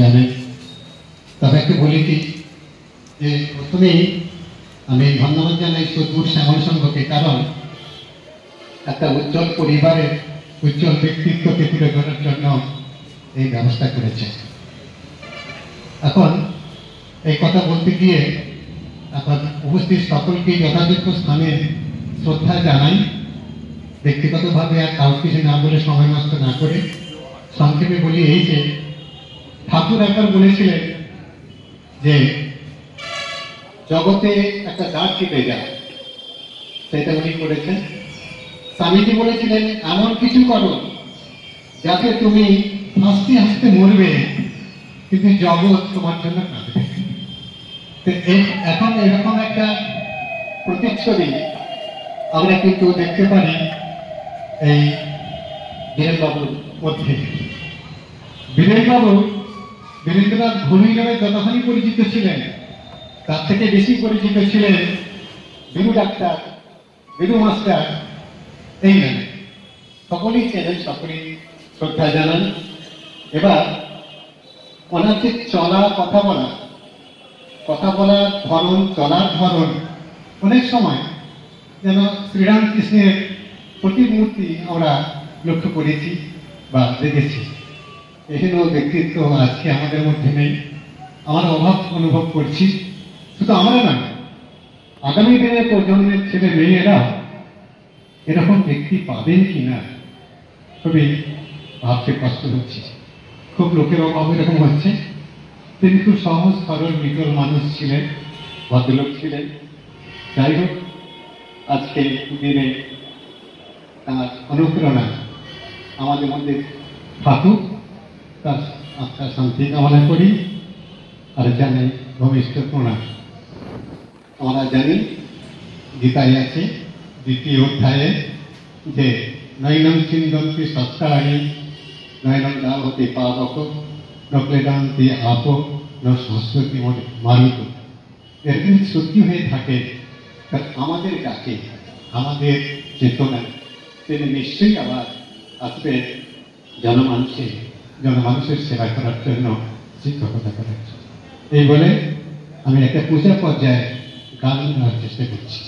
জানেন, তবে একটু বলি কি যে প্রথমেই আমি ধন্যবাদ জানাই সদ্গুরু শ্যামল সংঘকে, কারণ একটা উজ্জ্বল পরিবারের উজ্জ্বল ব্যক্তিত্বকে তুলে ধরার জন্য এই ব্যবস্থা করেছে। এখন এই কথা বলতে গিয়ে এখন উপস্থিত সকলকে যথাযোগ্য স্থানে শ্রদ্ধা জানাই। ব্যক্তিগতভাবে আর কাউ কিছু না বলে সময় নষ্ট না করে সংক্ষেপে বলি এই যে ঠাকুর একবার বলেছিলেন যে জগতে একটা দাগ কেটে যায়, সেটা উনি করেছেন। স্বামীজি বলেছিলেন এমন কিছু করো যাতে তুমি হাসতে হাসতে মরবে কিন্তু জগৎ তোমার জন্য কাঁদবে। এখন এরকম একটা প্রতিচ্ছবি আমরা কিন্তু দেখতে পারি এই বীরেনবাবুর মধ্যে। বীরেনবাবু বীরেন্দ্রনাথ ঘূর্ণি নামে যতখানি পরিচিত ছিলেন, তার থেকে বেশি পরিচিত ছিলেন বীরু ডাক্তার, বীরু মাস্টার এই নামে। সকলেই চেনেন, সকলেই শ্রদ্ধা জানান। এবার ওনার যে চলা কথা বলার ধরন, চলার ধরন অনেক সময় যেন শ্রীরামকৃষ্ণের প্রতিমূর্তি আমরা লক্ষ্য করেছি বা দেখেছি। এখানে ব্যক্তিত্ব আজকে আমাদের মধ্যে নেই, আমরা অভাব অনুভব করছি। শুধু আমরা না, আগামী দিনের প্রজন্মের ছেলে মেয়েরা এরকম ব্যক্তি পাবেন কিনা খুবই ভাবতে কষ্ট হচ্ছে। খুব লোকের অভাব এরকম হচ্ছে। তিনি খুব সহজ সরল বিকল মানুষ ছিলেন, ভদ্রলোক ছিলেন। যাই হোক, আজকে দিনে তার অনুপ্রেরণা আমাদের মধ্যে থাকুক, তার আত্মার শান্তি কামনা করি আর জানাই ভবিষ্যৎ প্রণাম। আমরা জানি গীতায় আছে দ্বিতীয় অধ্যায়ে যে নৈনম চিন্দন্তি সৎকারাণী নয়নম দাবতি পাবক নক্লেদান্তি আপ ন সংস্কৃতি মারুত। এরকম সত্যি হয়ে থাকে আমাদের কাছে, আমাদের চেতনা, তিনি নিশ্চয়ই আবার আসবে জনমানুষের সেবা করার জন্য, শিক্ষকতা করার জন্য। এই বলে আমি একটা পূজা পর্যায়ে গান গাওয়ার চেষ্টা করছি।